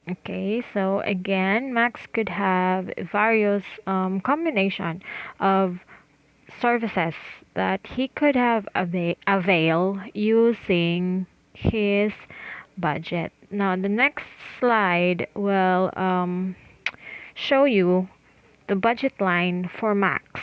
Okay, so again, Max could have various combination of services that he could have avail using his budget. Now, the next slide will show you the budget line for Max.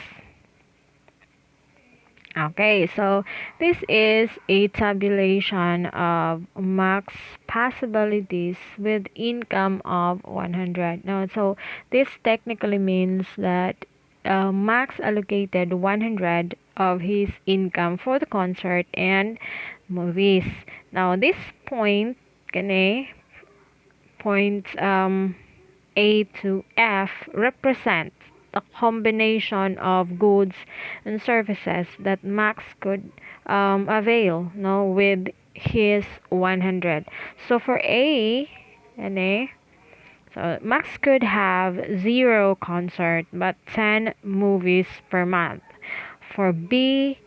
Okay, so this is a tabulation of max possibilities with income of 100. Now, so this technically means that Max allocated 100 of his income for the concert and movies. Now, this point, kane, points A to F represent the combination of goods and services that Max could avail no, with his 100. So for A, and A, so Max could have 0 concert but 10 movies per month. For B,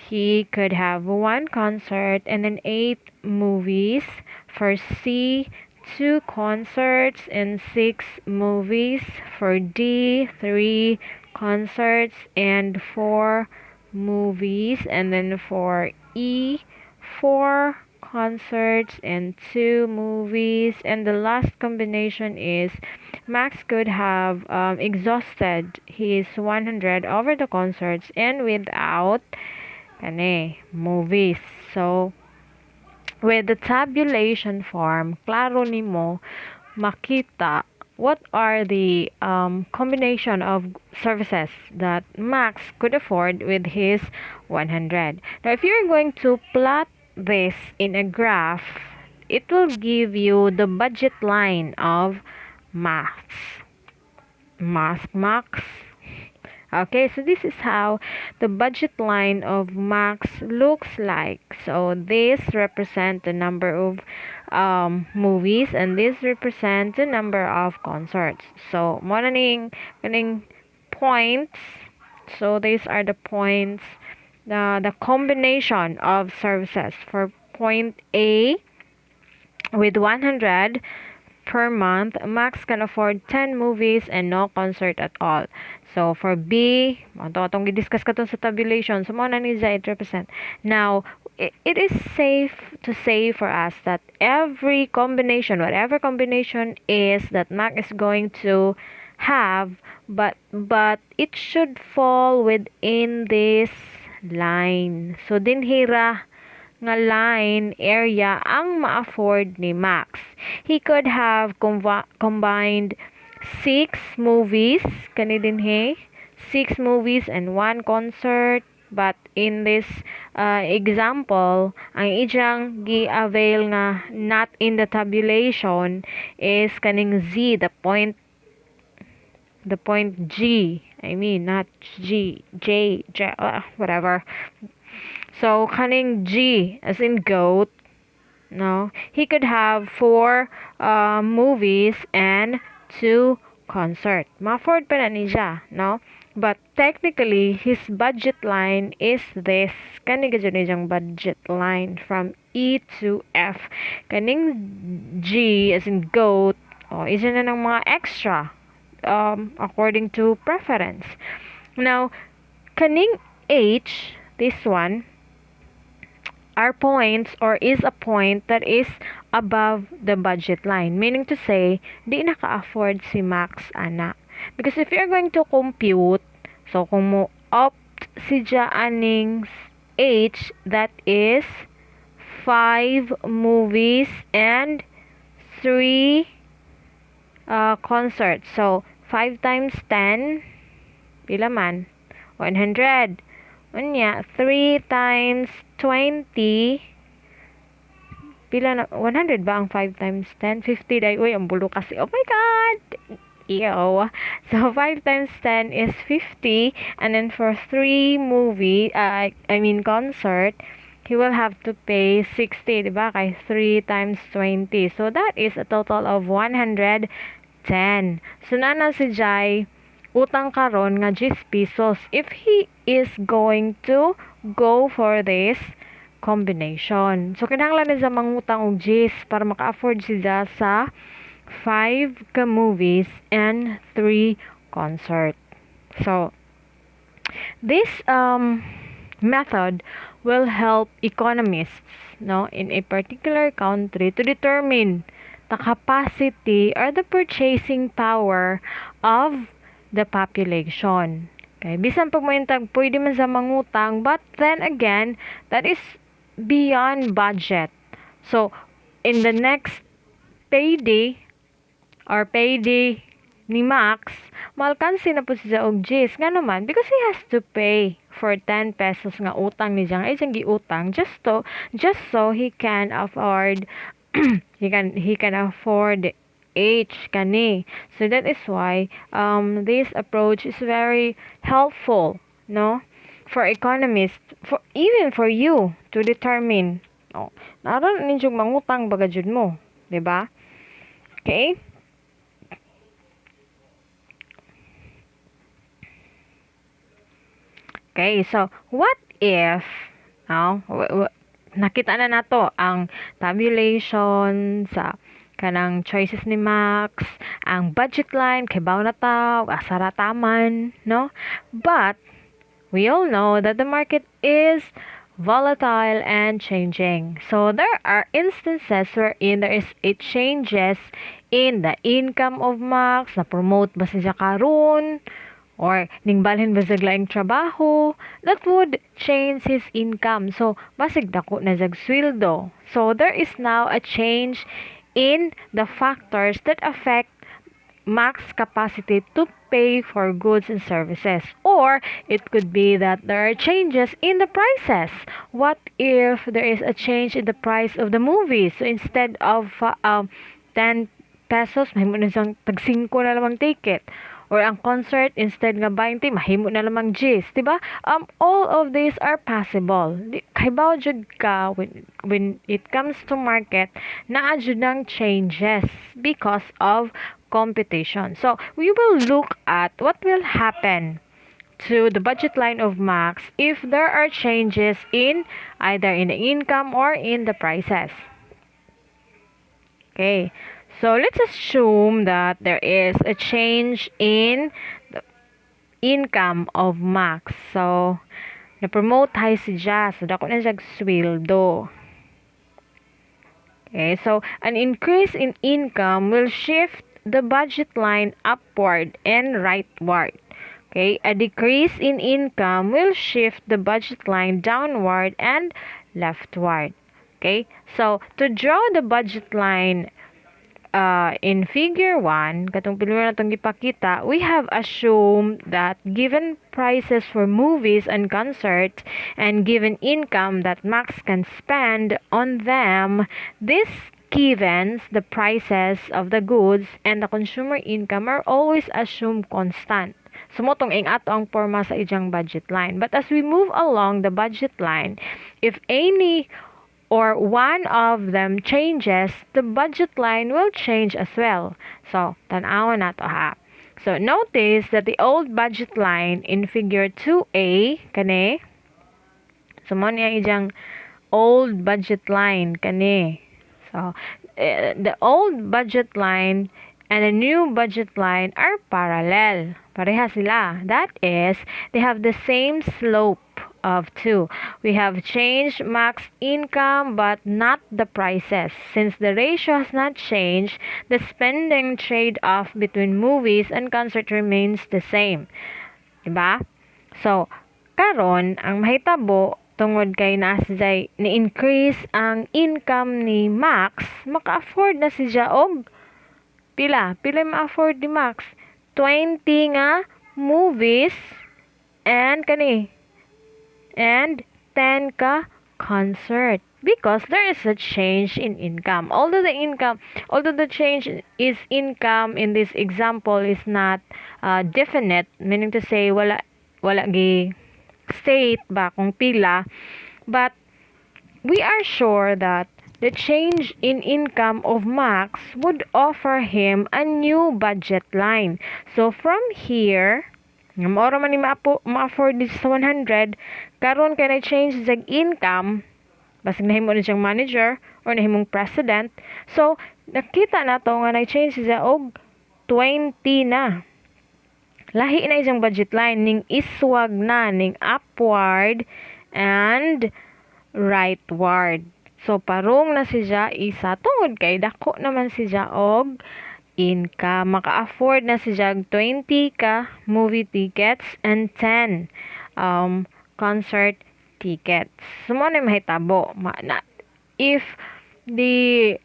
he could have 1 concert and then 8 movies. For C, 2 concerts and 6 movies. For D, 3 concerts and 4 movies. And then for E, 4 concerts and 2 movies. And the last combination is Max could have exhausted his 100 over the concerts and without movies. So, with the tabulation form, klaro nimo makita what are the combination of services that Max could afford with his 100. Now, if you're going to plot this in a graph, it will give you the budget line of Max. Max. Okay, so this is how the budget line of Max looks like. So this represents the number of movies and this represents the number of concerts. So, mo na kaning points. So these are the points, the combination of services. For point A, with 100 per month, Max can afford 10 movies and no concert at all. So, for B, itong i-discuss ka sa tabulation. So, mo na ni it represent. Now, it is safe to say for us that every combination, whatever combination is that Max is going to have, but it should fall within this line. So, dinhira nga line area ang ma-afford ni Max. He could have combined 6 movies, kani din 6 movies and 1 concert. But in this example, ang ijang gi-avail nga not in the tabulation is kaning Z, the point G. I mean, not G, J, whatever. So, kaning G, as in goat, no? He could have 4 movies and 2 concert. Ma-afford pa na niya, no? But technically, his budget line is this. Kani ka dyan budget line from E to F. Kaning G, as in goat, isa na ng mga extra according to preference. Now, kaning H, this one, are points or is a point that is above the budget line. Meaning to say, di naka-afford si Max, ana. Because if you're going to compute, so kung mo opt si aning H, that is 5 movies and 3 concerts. So, 5 times 10, pila man? 100. Unya, 3 times 20, pila na, 100 ba ang 5 times 10? 50 day. Uy, ang bulo kasi. Oh my God! Ew. So, 5 times 10 is 50. And then for 3 concert, he will have to pay 60, diba? Kay 3 times 20. So, that is a total of 110. So, nana si Jai, utang karon nga 10 pesos if he is going to go for this combination. So, kinahanglan na sa mangutang og 10 para maka-afford sila sa 5 ka-movies, and 3 concert. So, this method will help economists, no, in a particular country to determine the capacity or the purchasing power of the population. Okay, bisan pag mo pwede man sa mangutang, but then again, that is beyond budget. So, in the next payday or payday ni Max, malkansi na po siya og G's. Nga naman, because he has to pay for 10 pesos nga utang ni Jang, ay siyang giutang just so he can afford he can afford H kani. So that is why this approach is very helpful, no? For economists, for even for you to determine, oh, naron ninyo mangutang baga jud mo, 'di ba? Okay? Okay, so what if, no, nakita na nato ang tabulation sa kanang choices ni Max, ang budget line, kay baw na ta, asara taman, no? But, we all know that the market is volatile and changing. So, there are instances wherein there is a changes in the income of Max, na-promote ba siya karon, or ningbalhin ba sa laing trabaho, that would change his income. So, basig dako na jag sweldo. So, there is now a change in the factors that affect Max capacity to pay for goods and services. Or, it could be that there are changes in the prices. What if there is a change in the price of the movies? So, instead of 10 pesos, mahimo na siyang tag 5 na lamang ticket. Or ang concert, instead nga 20, mahimo na lamang G's, diba? All of these are possible. Kaybaw jud ka, when it comes to market, naa jud ng changes because of competition. So, we will look at what will happen to the budget line of Max if there are changes in either in the income or in the prices. Okay. So, let's assume that there is a change in the income of Max. So, na-promote high si Ja. So, dako na siya sweldo. Okay, so, an increase in income will shift the budget line upward and rightward. Okay, a decrease in income will shift the budget line downward and leftward. Okay, so, to draw the budget line in figure 1, katong pinuno na itong gipakita, we have assumed that given prices for movies and concerts and given income that Max can spend on them, this givens, the prices of the goods and the consumer income are always assumed constant. Sumotong ing ato ang porma sa ijang budget line. But as we move along the budget line, if any or one of them changes, the budget line will change as well. So, tanawa na to ha. So, notice that the old budget line in figure 2A, kani, so mo niya ijang old budget line, kani. So, the old budget line and the new budget line are parallel. Pareha sila. That is, they have the same slope of 2. We have changed Max income but not the prices. Since the ratio has not changed, the spending trade-off between movies and concert remains the same. Diba? So, karon ang mahitabo tungod kay nasay ni-increase ang income ni Max, maka-afford na siya og pila ma-afford ni Max? 20 nga movies and 10 ka concert, because there is a change in income. Although the change is income in this example is not definite, meaning to say wala gi state ba kung pila, but we are sure that the change in income of Max would offer him a new budget line. So from here, nga maura man ni ma-afford this sa 100, karon kay na change sa income, Basig nahimo na siyang manager or nahimong president. So, nakita na to nga nag-change siya og 20 na. Lahi na isang budget line ning iswag na ning upward and rightward. So, parong na siya isa tungod kay dako naman siya og income. Maka-afford na siya 20 ka movie tickets and 10 concert tickets. Sumo na mahitabo. If the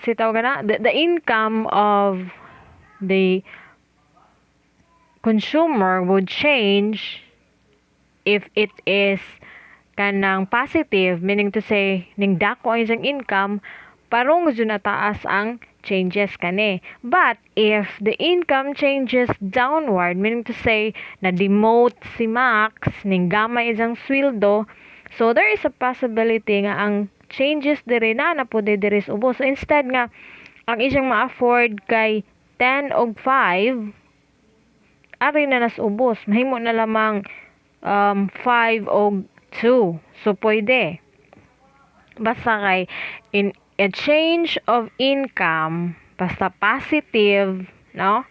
the income of the consumer would change if it is kanang positive, meaning to say ning dako ang isang income, parong jud na taas ang changes kani. But if the income changes downward, meaning to say na demote si Max ning gamay isang sweldo, so there is a possibility nga ang changes diri na po diri sa ubos. So instead nga ang isang ma-afford kay 10 og 5, ari na nas ubos, mahimo na lamang 5 og 2. So pwede. Basta kay in a change of income, basta positive, no?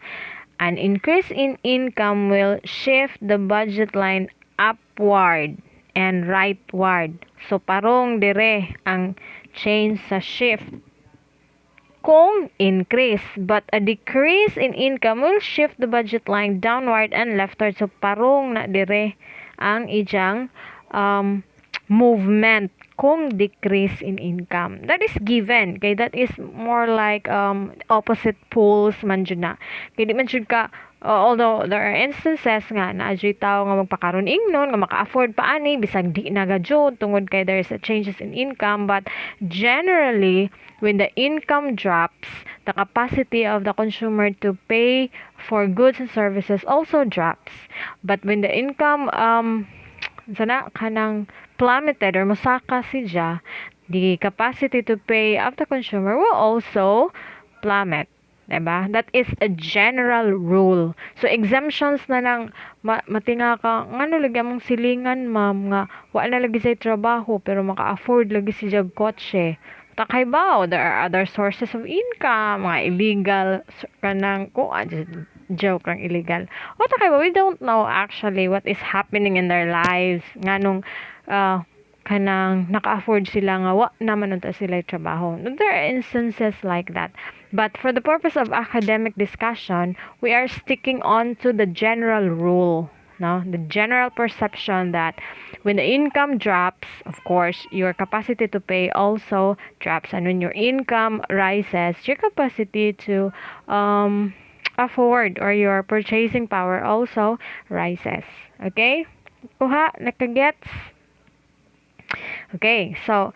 An increase in income will shift the budget line upward and rightward. So parong dire ang change sa shift kung increase, but a decrease in income will shift the budget line downward and leftward. So parong na dire ang ijang movement kung decrease in income. That is given. Kay that is more like opposite poles man jud na. Kay di man jud ka although there are instances nga na adjay tao nga magpakaron ingnon nga maka-afford pa ani bisag di na gajud tungod kay there is a changes in income, but generally when the income drops, the capacity of the consumer to pay for goods and services also drops. But when the income sana kanang plummeted or mosaka siya, the capacity to pay of the consumer will also plummet. Diba? That is a general rule. So, exemptions na lang, matinga ka, ngano lagi mong silingan, ma'am, nga, wala na lagi sa trabaho, pero maka-afford lagi si jag kotse. Takay ba? There are other sources of income, mga illegal, kanang, joke lang illegal. O takay ba? We don't know actually what is happening in their lives. Nganong, kanang naka-afford sila nga wa naman unta sila trabaho. There are instances like that. But for the purpose of academic discussion, we are sticking on to the general rule, no? The general perception that when the income drops, of course, your capacity to pay also drops, and when your income rises, your capacity to afford or your purchasing power also rises. Okay? Kuha, nakagets? Okay, so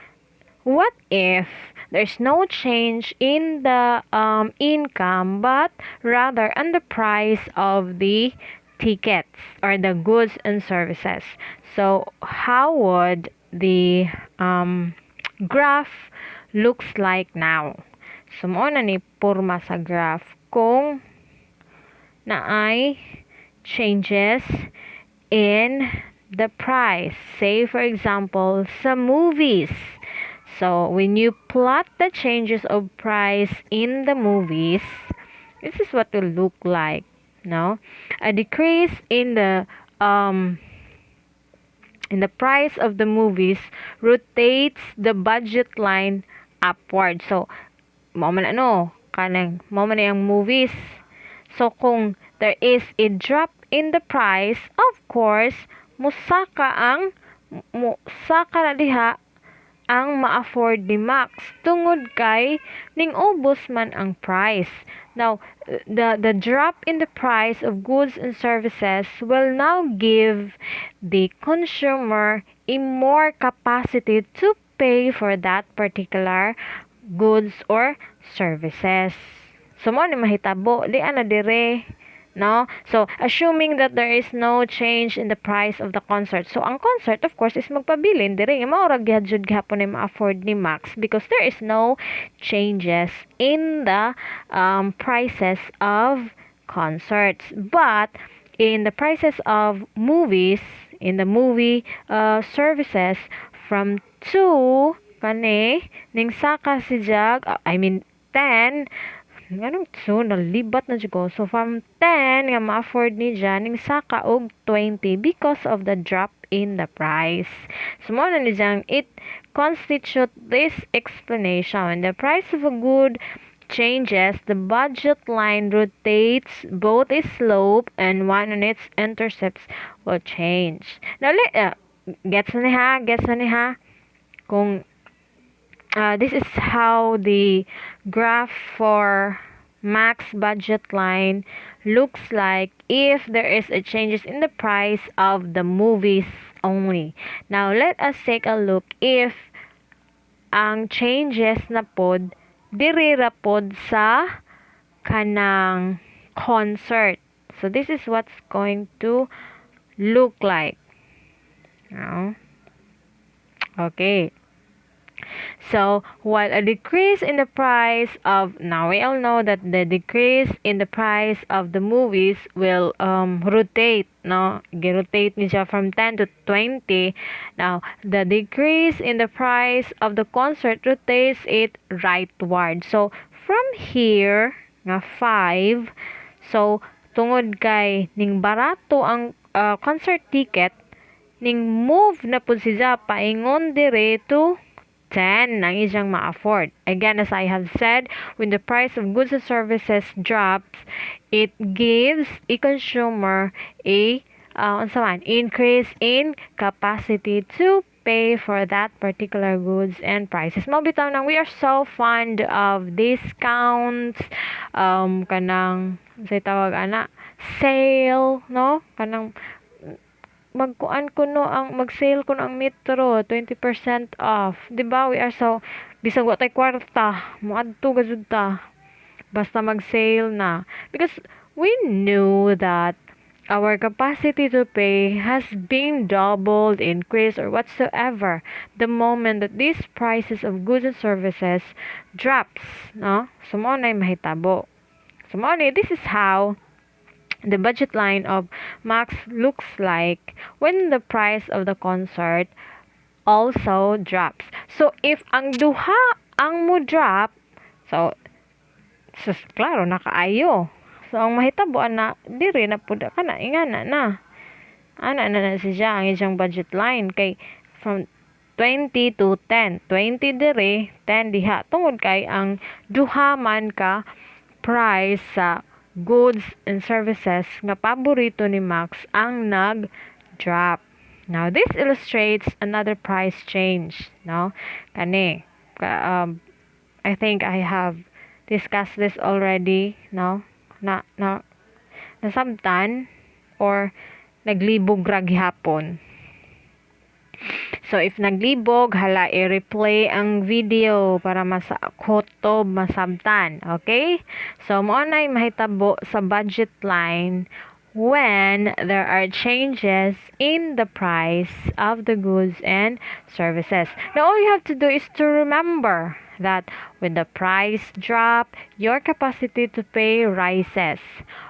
what if there's no change in the income, but rather on the price of the tickets or the goods and services? So how would the graph looks like now? So mo na ni porma sa graph kung naay changes in the price. Say for example, some movies. So when you plot the changes of price in the movies, this is what will look like. No, a decrease in the price of the movies rotates the budget line upward. So mo man kanang mo man yung movies. So kung there is a drop in the price, of course, musaka na diha ang ma-afford ni Max tungod kay ning ubos man ang price. Now, the drop in the price of goods and services will now give the consumer a more capacity to pay for that particular goods or services. So mo ni mahitabo di ana dire. No? So, assuming that there is no change in the price of the concert. So, ang concert, of course, is magpabilin. Dire, maurag jud gihapon na ma-afford ni Max because there is no changes in the prices of concerts. But, in the prices of movies, in the movie services, from 2 kani ning saka si Jag, 10. Anong 2 nalibat na jud ko. So from 10 nga ma-afford ni Ja ning saka og 20 because of the drop in the price. So mo na ni Jang, it constitute this explanation. When the price of a good changes, the budget line rotates both its slope and one on its intercepts will change. Now, gets na ni ha? Kung this is how the graph for max budget line looks like if there is a changes in the price of the movies only. Now, let us take a look if ang changes na pod diri ra pod sa kanang concert. So, this is what's going to look like. Now, okay. So, while a decrease in the price of, now we all know that the decrease in the price of the movies will rotate, no? Rotate niya from 10 to 20. Now, the decrease in the price of the concert rotates it rightward. So, from here, nga 5, so, tungod kay ning barato ang concert ticket, ning move na po siya paingon dire to 10 ang iyang ma-afford. Again, as I have said, when the price of goods and services drops, it gives a consumer a increase in capacity to pay for that particular goods and prices. Mabitaw nang we are so fond of discounts, kanang say tawag ana, sale, no? Kanang mag-sale kuno ang Metro 20% off, di ba? We are so bisag wa tay kwarta moadto gazud ta basta mag-sale na, because we knew that our capacity to pay has been doubled, increased, or whatsoever the moment that these prices of goods and services drops, no? So mo na mahitabo. So mo ni, this is how the budget line of Max looks like when the price of the concert also drops. So, if ang duha ang mo drop, so klaro, nakaayo. So, ang mahitabo na, diri na po ka na, ingana na. Ana na siya ang isang budget line. Kay, from 20 to 10. 20 diri, 10 diha. Tungod kay, ang duha man ka price sa goods and services nga paborito ni Max ang nag-drop. Now, this illustrates another price change, no? Kani, I think I have discussed this already, no? Nasabtan or naglibog ra gihapon. So, if naglibog, hala, i-replay ang video para kutob masabtan. Okay? So, mo na mahitabo sa budget line when there are changes in the price of the goods and services. Now, all you have to do is to remember that when the price drop, your capacity to pay rises.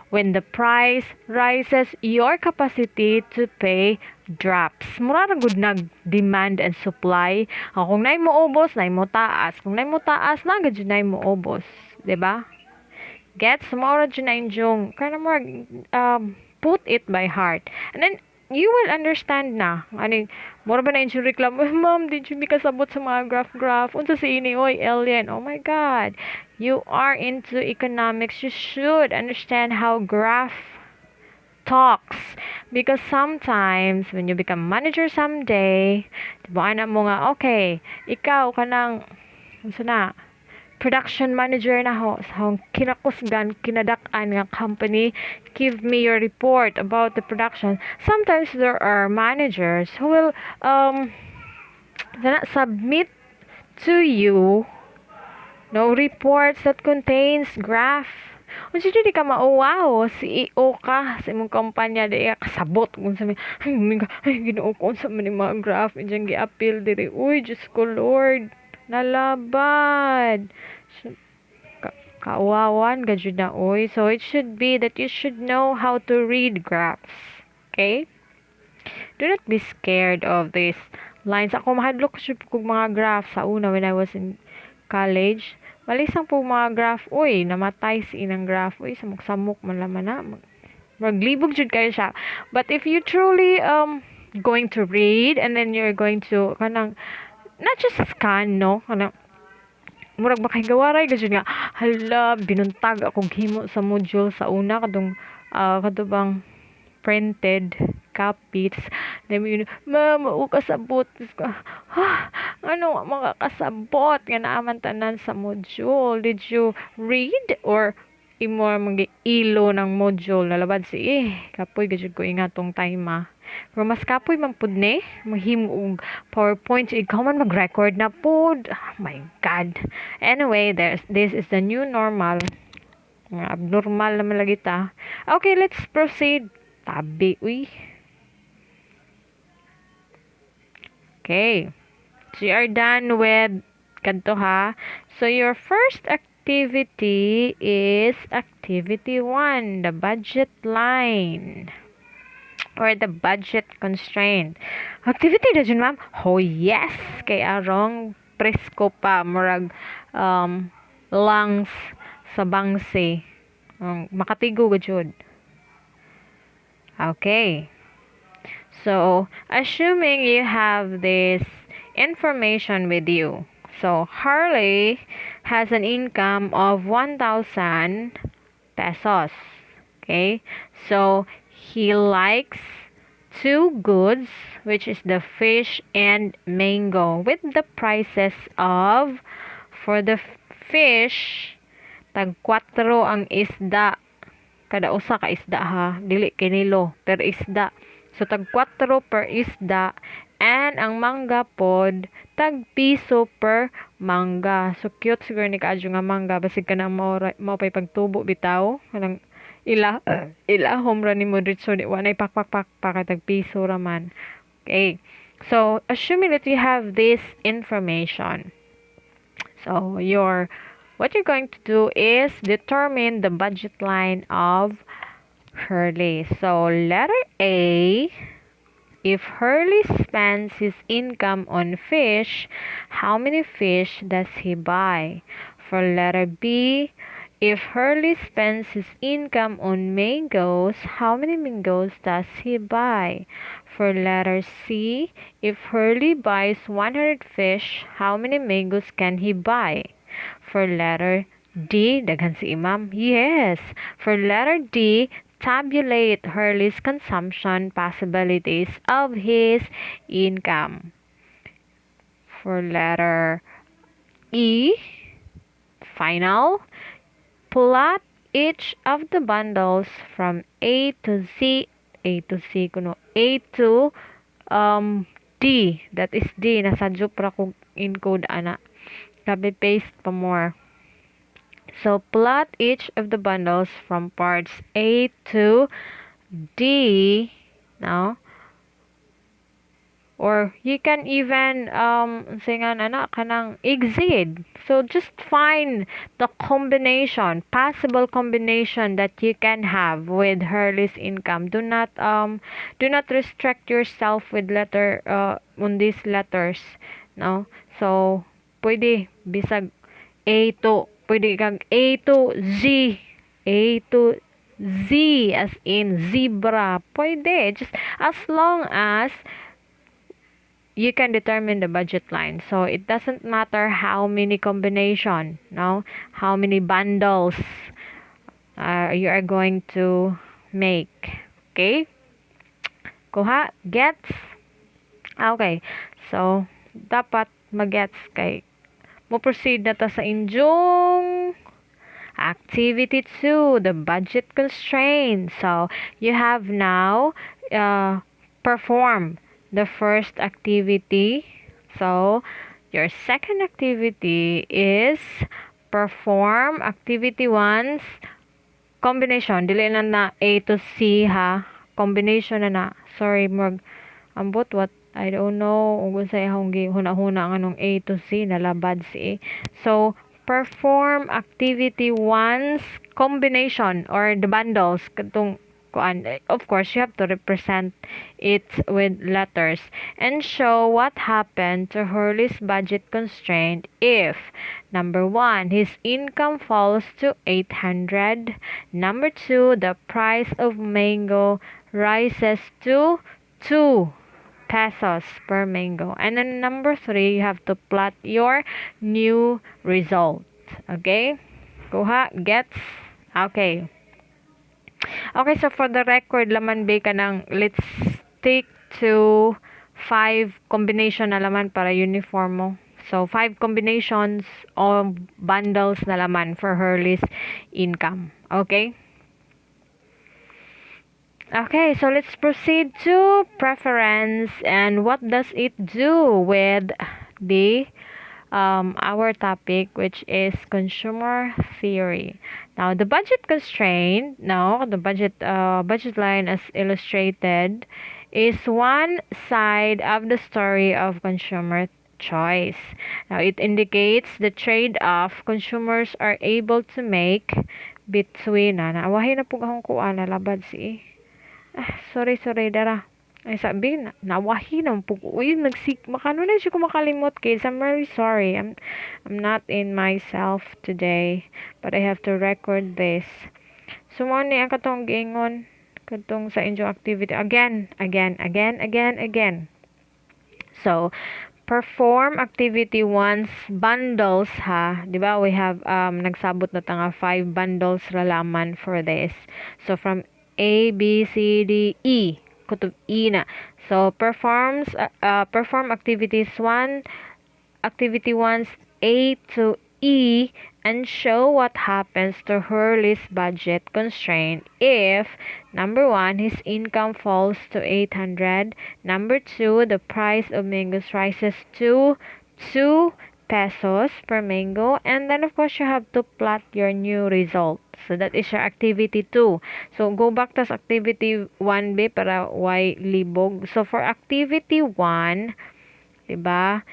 When the price rises, your capacity to pay drops. Mura ra gud nag demand and supply. Kung nay mo ubos, nay mo taas. Kung nay mo taas, na gud nay mo ubos, 'di ba? Gets mo ra jud na injong kana mo put it by heart. And then you will understand na ani mura ba na injong reklamo, ma'am, did you kasabot sa mga graph unsa si ini oy alien. Oh my god, you are into economics, you should understand how graph talks, because sometimes when you become manager someday, diba ana mo nga, okay, ikaw kanang unsa na production manager na ho sa kinakusgan kinadak-an nga company, give me your report about the production. Sometimes there are managers who will submit to you no reports that contains graph. Kung di ka mauwaw, CEO ka sa imong kumpanya, di ka kasabot kung sa ay ginoo ko sa mga graph diyang gi-appeal diri. Uy, Diyos ko Lord, nalabad. So, kauwawan gadyo na oy. So it should be that you should know how to read graphs. Okay? Do not be scared of this lines. Ako mahadlok siya kung mga graph sa una when I was in college. Malisang po mga graph. Uy, namatay si inang graph. Uy, samok-samok man laman na. Maglibog jud kayo siya. But if you truly going to read and then you're going to kanang not just scan no kanang murag makahigawaray gajud nga hala binuntag akong himo sa module sa una kadubang printed copies. Then yun, ma'am, o kasabot. Ano nga mga kasabot nga naaman tanan sa module? Did you read or imo mga ilo ng module nalabad si kapoy gajud ko ingatong time pero mas kapoy man pud ni mahimo og PowerPoint ikaw man mag-record na pud. Oh my god. Anyway, this is the new normal. Abnormal naman lagi ta. Okay, let's proceed. Tabi, uy. Okay. So, you are done with kanto ha. So, your first activity is activity 1, the budget line. Or the budget constraint. Activity na dyan, ma'am? Oh, yes! Kay arong presko pa. Murag lungs sa bangse. Makatigo ga jud. Okay. So, assuming you have this information with you. So, Harley has an income of 1,000 pesos. Okay? So, he likes two goods, which is the fish and mango, with the prices of, for the fish, tag 4 ang isda. Kada usa ka isda ha, dili kinilo per isda. So tag 4 per isda, and ang mangga pod tag piso per mangga. So cute siguro ni kaadyo nga mangga basig ka na mao pay pagtubo bitaw kanang ila home run ni Modric di wanay pakpak tag piso raman. Okay. So assuming that you have this information. So what you're going to do is determine the budget line of Hurley. So, letter A, if Hurley spends his income on fish, how many fish does he buy? For letter B, if Hurley spends his income on mangoes, how many mangoes does he buy? For letter C, if Hurley buys 100 fish, how many mangoes can he buy? For letter D, daghan si Imam. Yes. For letter D, tabulate Hurley's consumption possibilities of his income. For letter E, final, plot each of the bundles from A to D. That is D. Nasa Jupra kong encode ana. Copy paste pa more. So plot each of the bundles from parts A to D now. Or you can even kanang exceed. So just find the possible combination that you can have with Hurley's income. Do not restrict yourself with on these letters, no? So pwede bisag pwede kang A to Z. A to Z as in zebra. Pwede. Just as long as you can determine the budget line. So it doesn't matter how many combination, no? How many bundles you are going to make. Okay? Kuha? Gets? Okay. So, dapat mag-gets kay mo proceed na ta sa inyong activity 2, the budget constraint. So, you have now performed the first activity. So, your second activity is perform activity 1's combination. Dili na A to C ha. Combination na. Sorry, ambot what I don't know kung sa ihong huna-huna nganong A to C nalabad si A. So perform activity 1's combination or the bundles katong of course, you have to represent it with letters and show what happened to Hurley's budget constraint if number 1, his income falls to 800. Number 2, the price of mango rises to 2 pesos per mango. And then number 3, you have to plot your new result. Okay? Kuha? Gets? Okay. Okay, so for the record, laman ba ka ng, let's stick to 5 combination na laman para uniform mo. So, 5 combinations of bundles na laman for Hurley's income. Okay? Okay, so let's proceed to preference and what does it do with the our topic, which is consumer theory. Now, the budget constraint, the budget line as illustrated is one side of the story of consumer choice. Now, it indicates the trade-off consumers are able to make between, naawahin na po akong kuha na labad si sorry, dara. Ay, sabi, nawahi ng puko. Uy, makano na siya ko makalimot, kids. I'm really sorry. I'm not in myself today. But I have to record this. So, mo ni ang katong giingon. Katong sa inyong activity. Again. So, perform activity once bundles ha. Di ba? We have nagsabot na tanga 5 bundles ralaman for this. So, from A, B, C, D, E. Kutub E na. So, perform activity 1 A to E and show what happens to Hurley's budget constraint if number 1, his income falls to 800. Number 2, the price of mangoes rises to 2 pesos per mango. And then, of course, you have to plot your new result. So, that is your activity 2. So, go back to activity 1B para why libog. So, for activity 1, diba,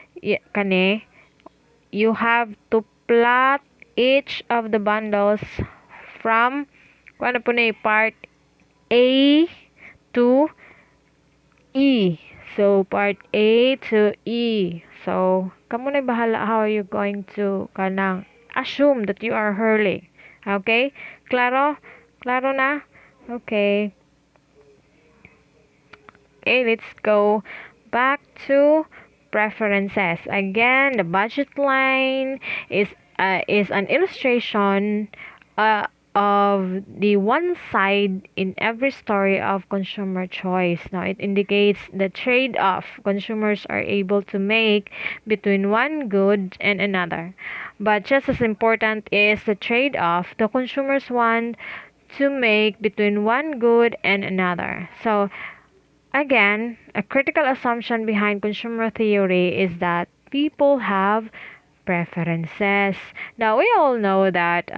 kani, you have to plot each of the bundles from, ano po na part A to E. So, part A to E. So, kamo na bahala how are you going to kanang assume that you are Hurley. Okay? Claro? Claro na? Okay. Okay, let's go back to preferences. Again, the budget line is an illustration of the one side in every story of consumer choice. Now, it indicates the trade-off consumers are able to make between one good and another. But just as important is the trade-off the consumers want to make between one good and another. So, again, a critical assumption behind consumer theory is that people have preferences. Now, we all know that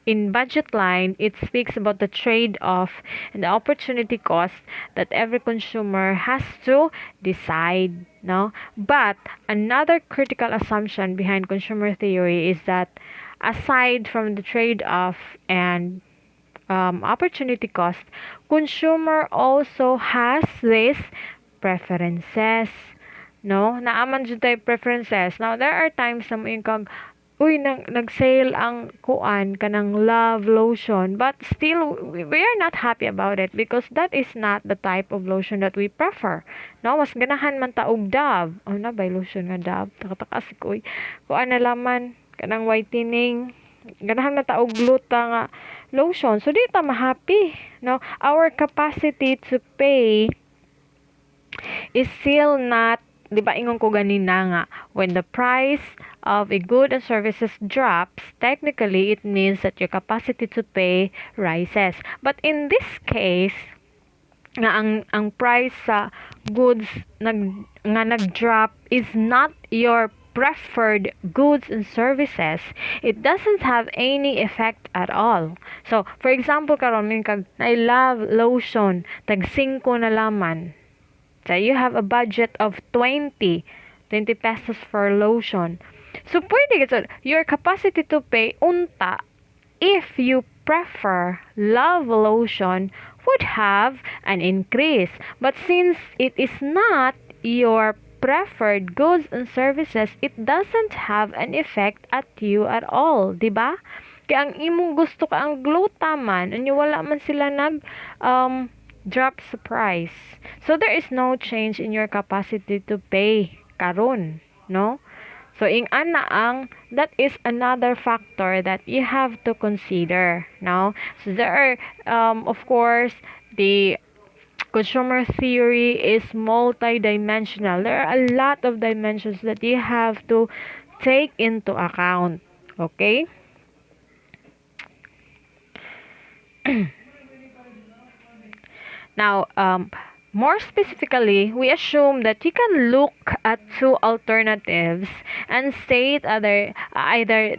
in budget line, it speaks about the trade-off and the opportunity cost that every consumer has to decide. No? But another critical assumption behind consumer theory is that aside from the trade-off and opportunity cost, consumer also has these preferences. No? Naaman dyan tayo preferences. Now, there are times na mo yung nag-sale ang kuan kanang love lotion, but still we are not happy about it because that is not the type of lotion that we prefer. No, mas ganahan man ta og Dove. Oh na bay lotion nga Dove. Taka si kuy. Kuan na laman kanang whitening. Ganahan man ta og gluta nga lotion. So di ta ma-happy. No, our capacity to pay is still not, di ba ingon ko ganina nga, when the price of a good and services drops, technically it means that your capacity to pay rises. But in this case, nga ang price sa goods nag-drop is not your preferred goods and services. It doesn't have any effect at all. So, for example, karon min kag I love lotion, tag 5 na laman. So, you have a budget of 20 pesos for lotion. So, pwede ito, your capacity to pay unta if you prefer love lotion would have an increase. But since it is not your preferred goods and services, it doesn't have an effect at you at all, di ba? Kaya ang imong gusto ka ang glutaman, and wala man sila nag drop sa price. So there is no change in your capacity to pay karon, no? So ing ana ang that is another factor that you have to consider, no? So there are of course the consumer theory is multidimensional. There are a lot of dimensions that you have to take into account. Okay? Now, more specifically, we assume that you can look at two alternatives and state either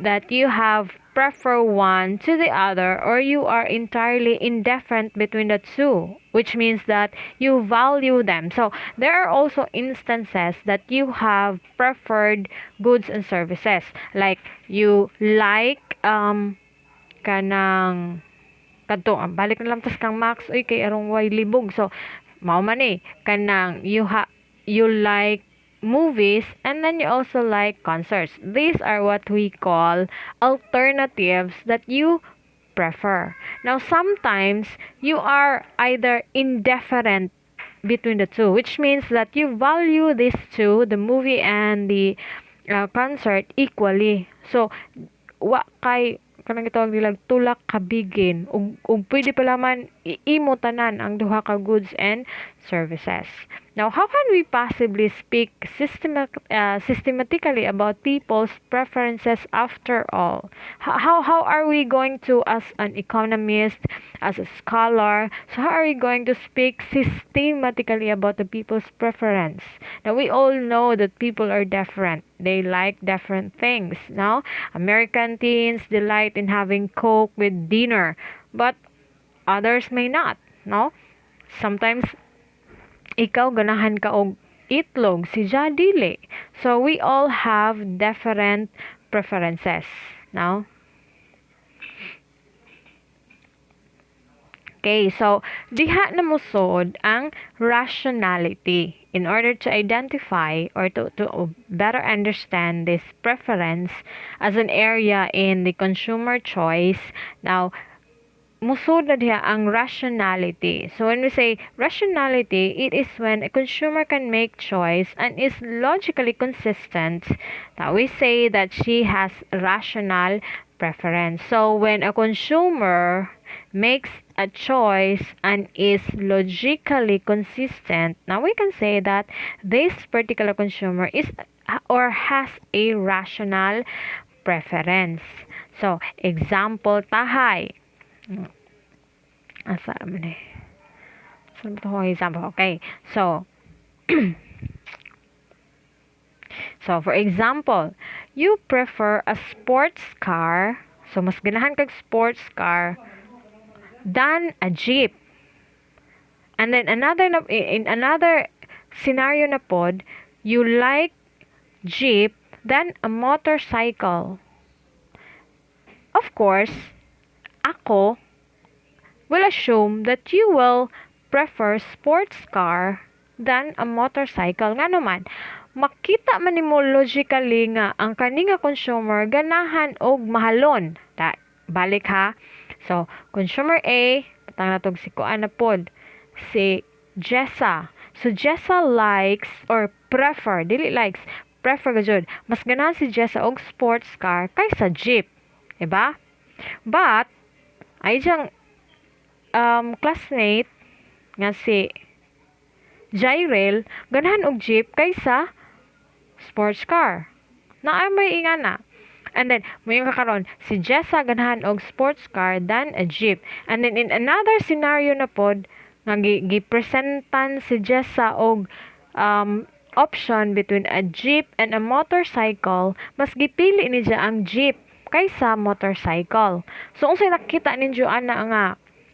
that you have prefer one to the other, or you are entirely indifferent between the two, which means that you value them. So there are also instances that you have preferred goods and services, like you like kanang kadto balik na lang tas kang max oy kay arong way libog. So mao man kanang you like movies, and then you also like concerts. These are what we call alternatives that you prefer. Now sometimes you are either indifferent between the two, which means that you value these two, the movie and the concert, equally. So wa kay kanang gitawag nila tulak kabigin, ug pwede pala man iimo tanan ang duha ka goods and services. Now, how can we possibly speak systematically about people's preferences after all? How are we going to, as an economist, as a scholar, so how are we going to speak systematically about the people's preference? Now, we all know that people are different. They like different things. Now, American teens delight in having Coke with dinner, but others may not. No? Sometimes ikaw ganahan ka og itlog, si dili. So we all have different preferences. Now, okay, so diha na musod ang rationality in order to identify or to better understand this preference as an area in the consumer choice. Now, musod na diha ang rationality. So when we say rationality, it is when a consumer can make choice and is logically consistent. Now we say that she has rational preference. So when a consumer makes a choice and is logically consistent, now we can say that this particular consumer is or has a rational preference. So example, tahay. Asa man eh. Saan ba ito example? Okay. So, so for example, you prefer a sports car. So, mas ganahan kag sports car than a jeep. And then in another scenario na pod, you like jeep than a motorcycle. Of course, ako will assume that you will prefer sports car than a motorcycle. Nga naman, makita man nimo logically nga ang kani nga consumer ganahan og mahalon. Balik ha. So, consumer A, patang natog si kuan na pod, si Jessa. So, Jessa likes or prefer, dili likes, prefer gajud. Mas ganahan si Jessa og sports car kaysa jeep. Diba? But, ay diyang classmate nga si Jairel ganahan og jeep kaysa sports car. Naay may ingana. And then mo yung kakaron si Jessa ganahan og sports car than a jeep. And then in another scenario na pod nga gipresentan si Jessa og option between a jeep and a motorcycle, mas gipili ni siya ang jeep kaysa motorcycle. So unsay nakita ninyo ana nga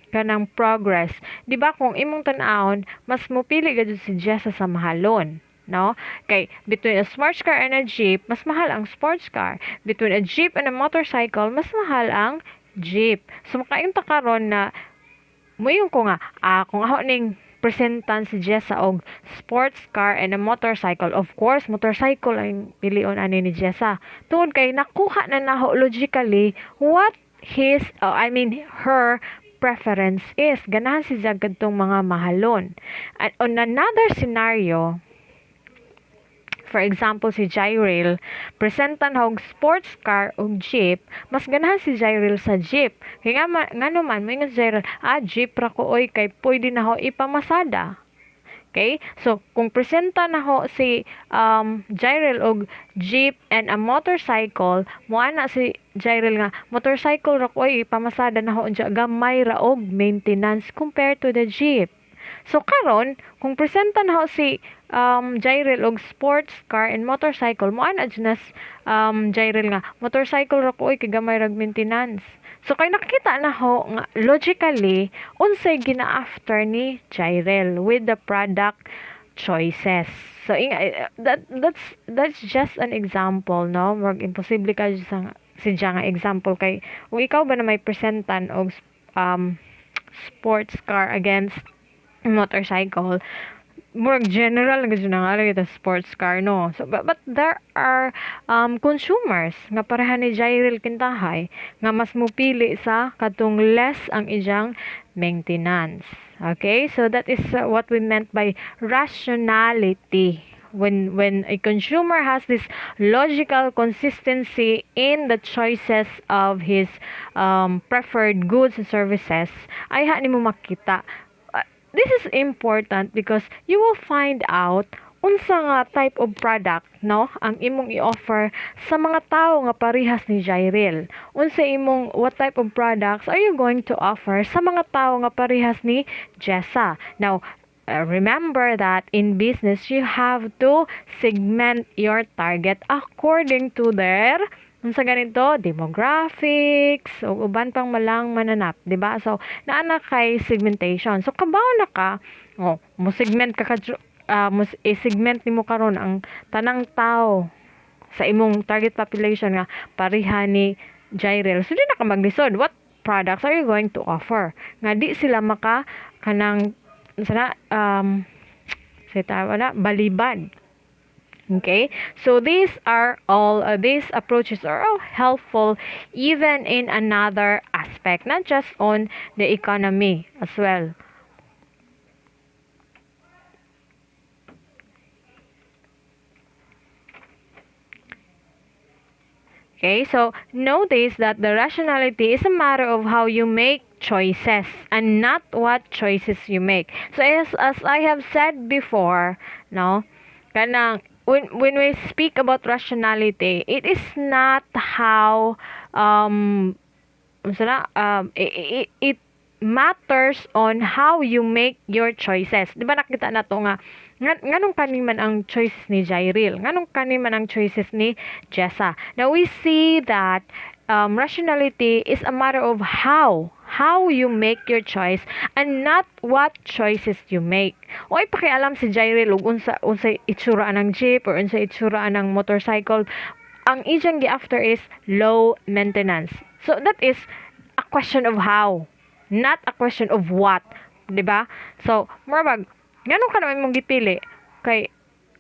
kanang progress, di ba? Kung imong tan-awon, mas mopili gid si Jessa sa mahalon, no? Kay between a sports car and a jeep, mas mahal ang sports car. Between a jeep and a motorcycle, mas mahal ang jeep. So makaingon ta karon na moingon ko nga kung ako ning presentan si Jessa og sports car and a motorcycle. Of course, motorcycle ang pilion ani ni Jessa. Tungod kay nakuha na naho logically what her preference is. Ganahan si Jag kadtong mga mahalon. And on another scenario, for example, si Jyril, presentan og sports car o jeep, mas ganahan si Jyril sa jeep. Kaya nga naman, may nga si Jyril, jeep ra ko oy, kay pwede na ho ipamasada. Okay? So, kung presenta na ho si Jyril og jeep and a motorcycle, moana si Jyril nga, motorcycle ra ko oy, ipamasada na ho, gamay ra og maintenance compared to the jeep. So karon kung presenta na ho si Jyril og sports car and motorcycle, mo ana nas Jyril nga motorcycle ra ko oy kay gamay rag maintenance. So kay nakita na ho nga logically unsay gina-after ni Jyril with the product choices. So that's just an example, no? Mag imposible ka si nga example kay kung ikaw ba na may presentan og sports car against motorcycle, more general nga dyan nga ito sports car, no? So but there are consumers nga pareha ni Jyril Kintahay nga mas mupili sa katong less ang ijang maintenance. Okay, so that is what we meant by rationality. When a consumer has this logical consistency in the choices of his preferred goods and services, ay ha nimo makita. This is important because you will find out unsa nga type of product, no, ang imong i-offer sa mga tao nga parehas ni Jyril. What type of products are you going to offer sa mga tao nga parehas ni Jessa? Now, remember that in business you have to segment your target according to their unsa ganito, demographics, o uban pang malang mananap, di ba? So, naana kay segmentation. So, kabaw na ka, mo segment ka i-segment nimo karon ang tanang tao sa imong target population nga pareha ni Jyril. So, di na ka maglisod. What products are you going to offer? Nga di sila maka kanang balibad. Okay, so these approaches are all helpful even in another aspect, not just on the economy as well. Okay, so notice that the rationality is a matter of how you make choices and not what choices you make. So as I have said before, no, kanang when we speak about rationality, it is not how it matters on how you make your choices. Di ba nakita na to nga nganong kaniman ang choices ni Jyril, nganong kaniman ang choices ni Jessa. Now we see that rationality is a matter of how you make your choice and not what choices you make. O ipakialam si Jyril ug unsa itsura ng jeep or unsa itsura ng motorcycle. Ang ijang gi-after is low maintenance. So that is a question of how, not a question of what, di ba? So murag nganong ka naman mong gipili kay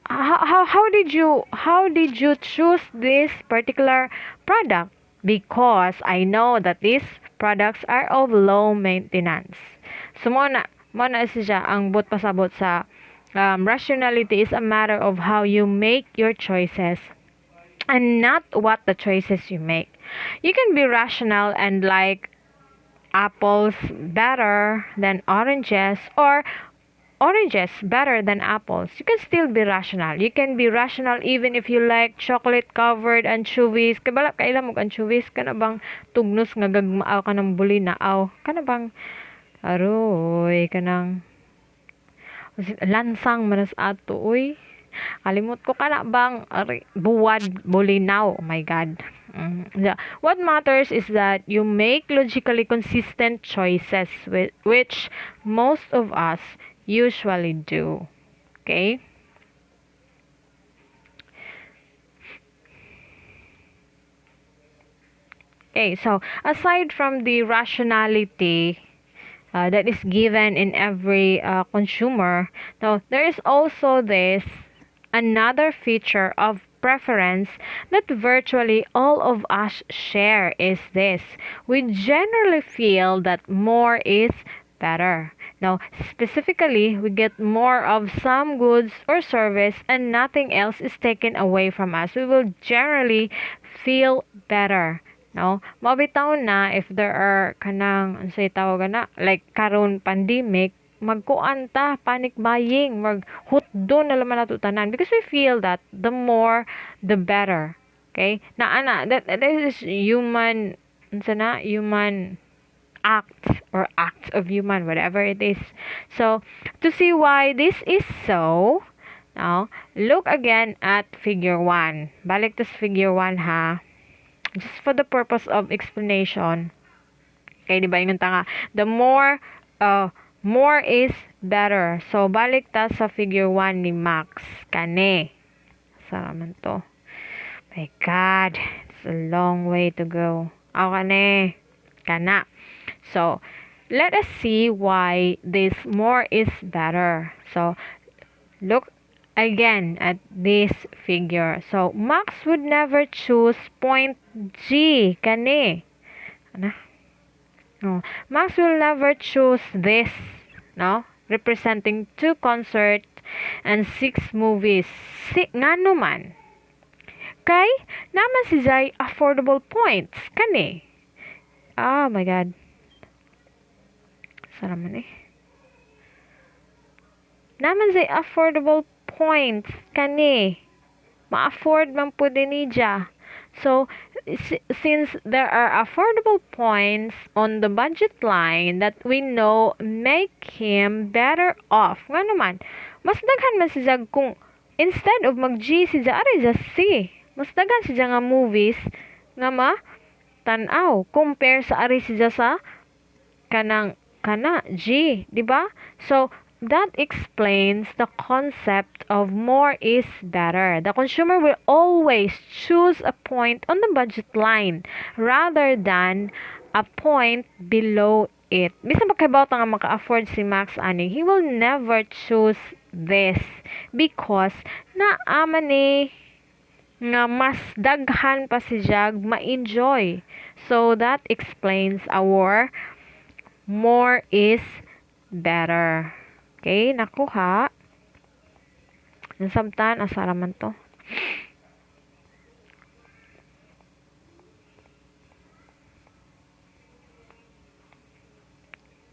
how did you choose this particular product? Because I know that these products are of low maintenance. So mo na siya ang bot pasabot sa rationality is a matter of how you make your choices and not what the choices you make. You can be rational and like apples better than oranges or oranges better than apples. You can still be rational. You can be rational even if you like chocolate covered anchovies. Kabala kaila mo anchovies kana bang tugnos nga gagmaaw ka ng bulinaaw. Kana bang aroy kanang lansang manas ato uy. Kalimot ko kana bang buwad bulinaw. Oh my god. What matters is that you make logically consistent choices which most of us usually do. Okay? Okay, so aside from the rationality that is given in every consumer, now there is also this another feature of preference that virtually all of us share is this. We generally feel that more is better. Now, specifically, we get more of some goods or service and nothing else is taken away from us. We will generally feel better. No, mabitaw na if there are kanang unsay tawag na like karon pandemic magkuan ta panic buying maghutdo na laman nato tanan because we feel that the more the better. Okay, na ana that is human unsa na human act or acts of human whatever it is. So to see why this is so, now look again at figure 1. Balik to figure 1 ha, just for the purpose of explanation. Okay, di ba yung tanga? The more is better. So, balik ta sa figure 1 ni Max. Kane. Saan man to? My God. It's a long way to go. Kane. Kana. So, let us see why this more is better. So, look again at this figure. So, Max would never choose point G. Kani. Ano? No. Max will never choose this. No? Representing 2 concerts and 6 movies. Nga naman. Kay, naman si Zay affordable points. Kani. Oh my God. Saan naman eh? Naman Zay affordable points. Kani. Ma-afford man po din niya. So, since there are affordable points on the budget line that we know make him better off. Nga naman, mas daghan man si Jag kung instead of mag-G si Ja, ari just C. Mas daghan si Ja nga movies nga tanaw compare sa ari si Ja sa kana G, di ba? So, that explains the concept of more is better. The consumer will always choose a point on the budget line rather than a point below it. Bisan pagkabaw nga maka-afford si Max ani, he will never choose this because naaman ni nga mas daghan pa si Jag ma-enjoy. So that explains our more is better. Okay, nakuha. Nasabtan, asara man to.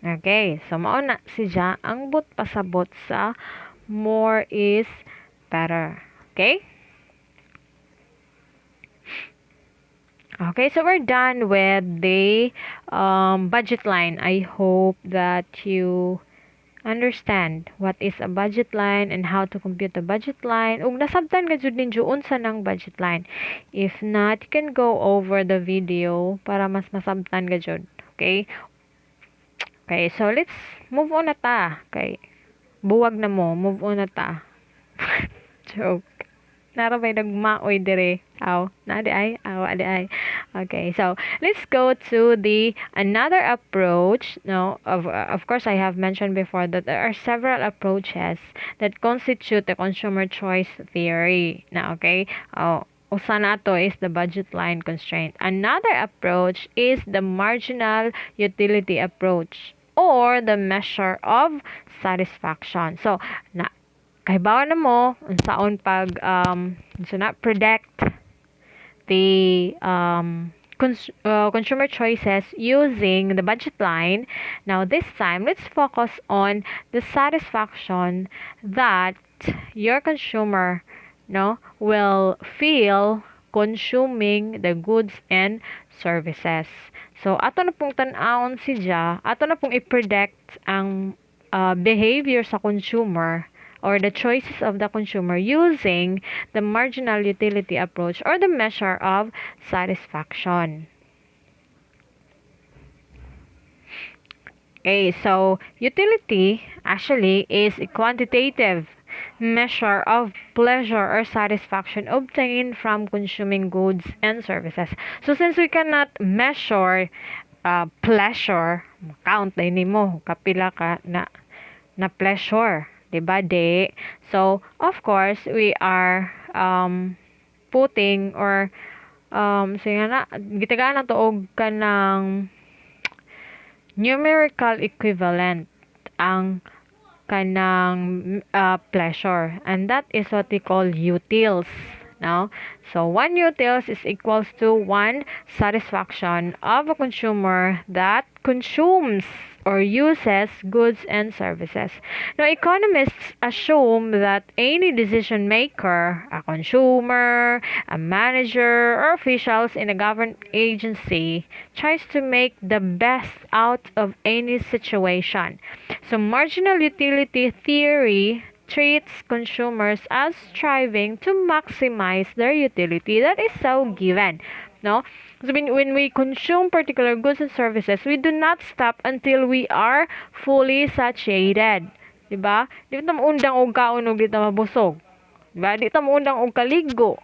Okay, so mauna si Ja ang but pasabot sa more is better. Okay? Okay, so we're done with the budget line. I hope that you understand what is a budget line and how to compute the budget line. Ug nasabtan ka jud ninyo unsa nang budget line. If not, you can go over the video para mas masabtan ka jud. Okay? Okay, so let's move on na ta. Okay. Buwag na mo, move on na ta. Joke. Nara may nagmaoy dire. Aw, adi ay. Okay, so let's go to the another approach. No, of course I have mentioned before that there are several approaches that constitute the consumer choice theory. Now, okay. Usa na to is the budget line constraint. Another approach is the marginal utility approach or the measure of satisfaction. So, kay bawa na mo unsaon pag predict the consumer choices using the budget line. Now this time let's focus on the satisfaction that your consumer will feel consuming the goods and services. So ato na pong tan-awon si Ja, ato na pong i-predict ang behavior sa consumer or the choices of the consumer using the marginal utility approach or the measure of satisfaction. Okay, so utility actually is a quantitative measure of pleasure or satisfaction obtained from consuming goods and services. So since we cannot measure pleasure, count na mo kapila ka na pleasure, 'di ba? So of course we are putting or sige na gitagaan na to og kanang numerical equivalent ang kanang pleasure, and that is what we call utils. Now, so one utils is equals to one satisfaction of a consumer that consumes or uses goods and services. Now, economists assume that any decision maker, a consumer, a manager, or officials in a government agency tries to make the best out of any situation. So, marginal utility theory treats consumers as striving to maximize their utility. That is so given. No? So when we consume particular goods and services, we do not stop until we are fully satiated. Diba? Di ta maundang og kaon og di ta mabusog. Diba? Di ta maundang og kaligo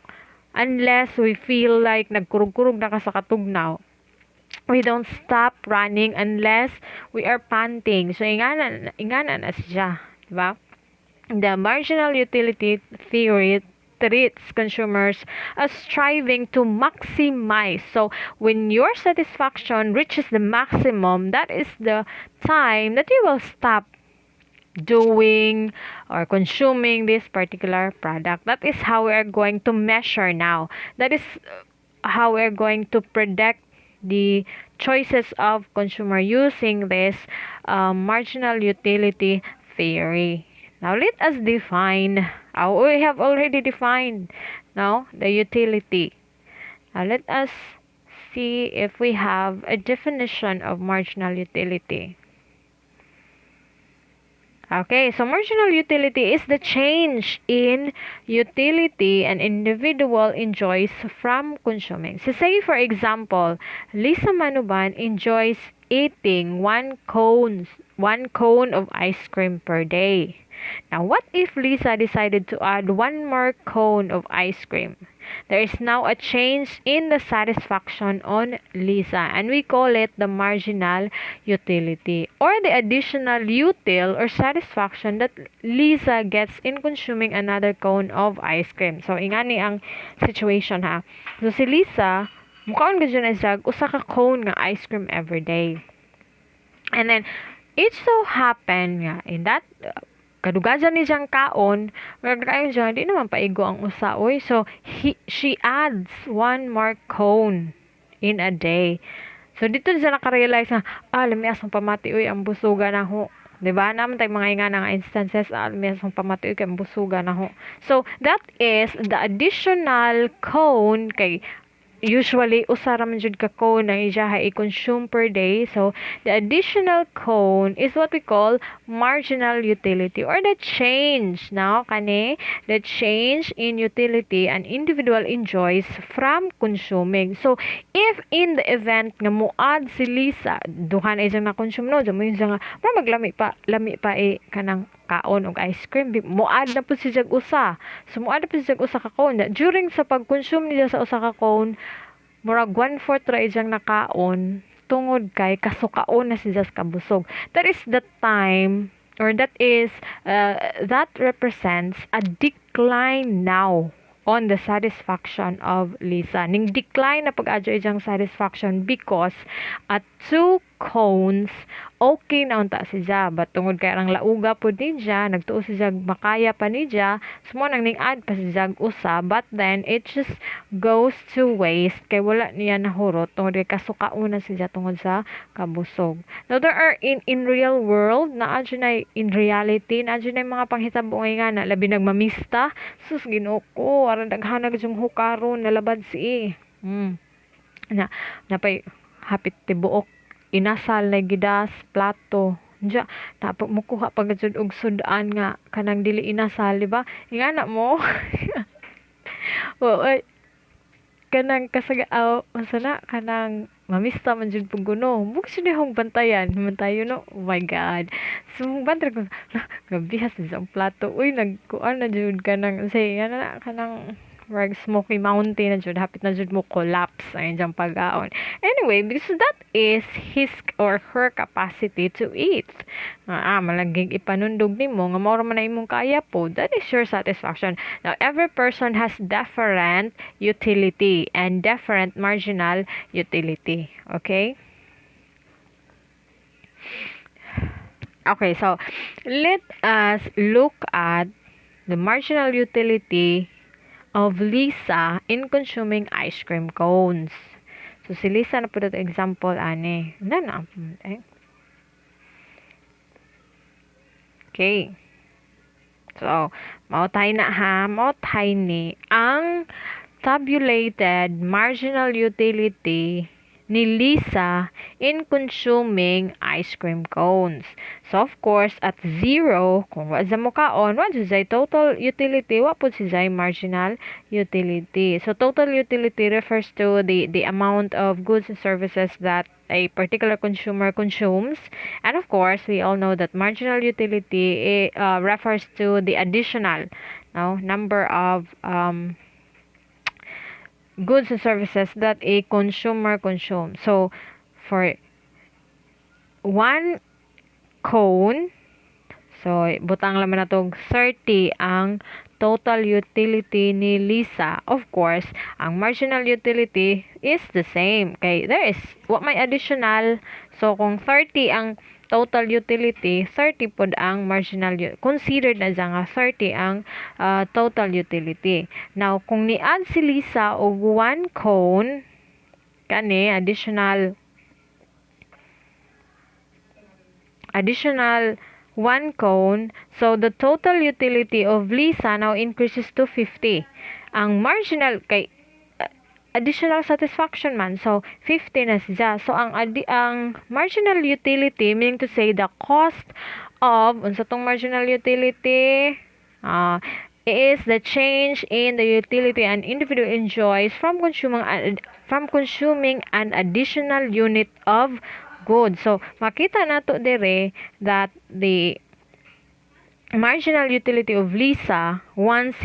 unless we feel like nagkurug-kurug na ka sa katugnaw. We don't stop running unless we are panting. So ingana na siya. Diba? The marginal utility theory treats consumers as striving to maximize. So, when your satisfaction reaches the maximum, that is the time that you will stop doing or consuming this particular product. That is how we are going to measure now. That is how we are going to predict the choices of consumer using this marginal utility theory. Now, let us define, we have already defined now the utility. Now, let us see if we have a definition of marginal utility. Okay, so marginal utility is the change in utility an individual enjoys from consuming. So, say for example, Lisa Manuban enjoys eating one cone of ice cream per day. Now, what if Lisa decided to add one more cone of ice cream? There is now a change in the satisfaction on Lisa, and we call it the marginal utility or the additional util or satisfaction that Lisa gets in consuming another cone of ice cream. So, ingani ang situation ha. So, si Lisa, mukhaon ka dyan na usa ka cone nga ice cream every day. And then, it so happened nga, in that kadugasan ni siyang kaon, kayo siya, hindi naman paigo ang usa, oy. So, she adds one more cone in a day. So, dito siya nakarealize na, lamias ang pamati, oy, ang busuga na ho. Diba? Naman tayo mga nga nga instances, lamias ang pamati, oy, kay ang busuga na ho. So, that is the additional cone kay usually usara man jud ka cone ang iyaha i-consume per day. So the additional cone is what we call marginal utility or the change now kani the change in utility an individual enjoys from consuming. So if in the event nga muad si Lisa duhan ay na consume no mo yung nga maglami pa kanang kaon og ice cream muad na po siya usa. So muad na po siya usa ka cone during sa pag-consume niya sa usa ka cone murag 1/4 ra iyang nakaon tungod kay kasukaon na siya sa kabusog. That is the time or that represents a decline now on the satisfaction of Lisa. Ning decline na pag-adyo iyang satisfaction because at 2 cones, okay na unta siya. But tungod kay ang lauga po niya, nagtuo siya makaya pa niya, sumo nang ning-add pa siya usa, but then it just goes to waste kay wala niya nahurot tungod kay kasukaon na siya tungod sa kabusog. Now, there are in real world, na-adyo na in reality, na-adyo na mga panghitabo nga na, labi nagmamista, sus ginoo ko, aron daghanag yung hukaron, nalabad si napay hapit tibuok inasal na gidas plato diya tapos mukuha pag jud og sudan nga kanang dili inasal, di ba? Ingana mo kanang kasaga masana kanang mamista man jud pug kuno. Buk siya hong bantayo no. Oh my god. So bantar ko gabihas sa ang plato. Uy nagkuan na jud kanang say ano na kanang rag Smoky Mountain na jud hapit na jud mo collapse ang iyang pag-aon. Anyway, because that is his or her capacity to eat. Malagig ipanundog nimo nga mao man na imong kaya po. That is your satisfaction. Now, every person has different utility and different marginal utility. Okay? Okay, so let us look at the marginal utility of Lisa in consuming ice cream cones. So, si Lisa na po dito example, ani. Na. Okay. So, mautay na ha. Mautay ni ang tabulated marginal utility ni Lisa in consuming ice cream cones. So, of course, at 0, kung wala mo kaon, wala siya total utility, wala po siya marginal utility. So, total utility refers to the amount of goods and services that a particular consumer consumes. And of course, we all know that marginal utility refers to the additional number of goods and services that a consumer consumes. So, for one cone, so butang laman na tong 30 ang total utility ni Lisa. Of course, ang marginal utility is the same. Okay, there is what may additional. So, kung 30 ang total utility, 30 pod ang marginal considered na siya nga 30 ang total utility. Now, kung ni-add si Lisa og one cone, kani additional one cone, so the total utility of Lisa now increases to 50. Ang marginal kay additional satisfaction man, so 50 na siya. So ang marginal utility, meaning to say the cost of unsa tong marginal utility is the change in the utility an individual enjoys from consuming an additional unit of goods. So makita nato dire that the marginal utility of Lisa once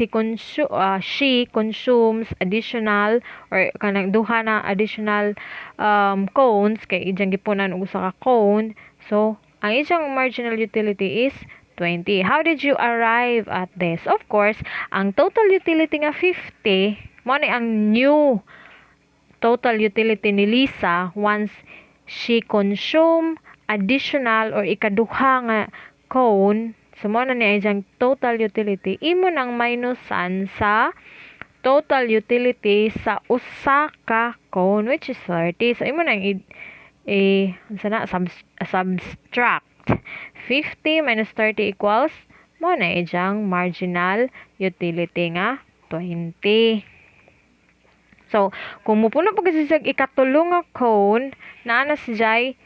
she consumes additional or kanang duha na additional cones kay ijang gipunan og usa ka cone, so ang iyang marginal utility is 20. How did you arrive at this? Of course, ang total utility nga 50 mo ni ang new total utility ni Lisa once she consume additional or ikaduha nga cone. So, mo na niya isang total utility. Imo nang minusan sa total utility sa usa ka cone, which is 30. So, imo nang subtract. 50 minus 30 equals, mo na isang marginal utility nga 20. So, kung mupuno po kasi sa ikatulong nga cone, na siya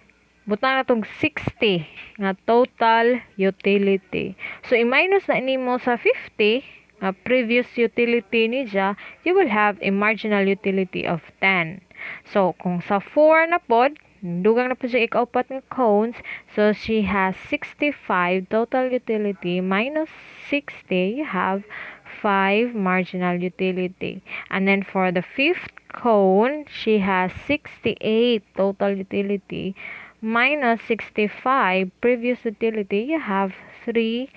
butang na tong 60 nga total utility. So, i-minus na nimo sa 50 nga previous utility niya, you will have a marginal utility of 10. So, kung sa 4 na pod, dugang na po siya ikaupat ng cones, so she has 65 total utility minus 60, you have 5 marginal utility. And then for the fifth cone, she has 68 total utility minus 65 previous utility, you have 3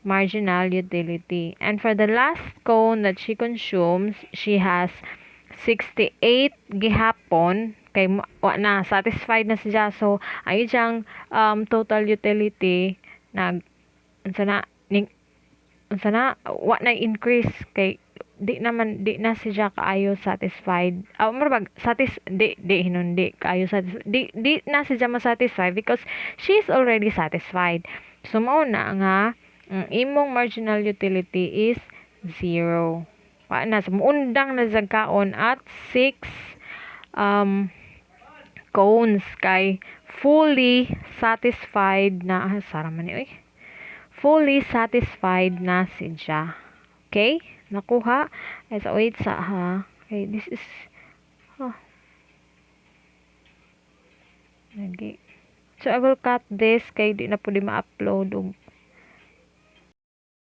marginal utility. And for the last cone that she consumes, she has 68 gihapon kay na satisfied na siya, so ay siyang total utility unsa na wa na increase kay di na siya kaayo satisfied. Hindi kaayo satisfied. Di na siya ma-satisfied because she is already satisfied. So mao na nga imong marginal utility is 0. Wa na undang na kaon at 6 cones kay fully satisfied na fully satisfied na siya. Okay? Nakuha? Wait sa ha. Okay, this is lagi. So, I will cut this kay di na po di ma-upload og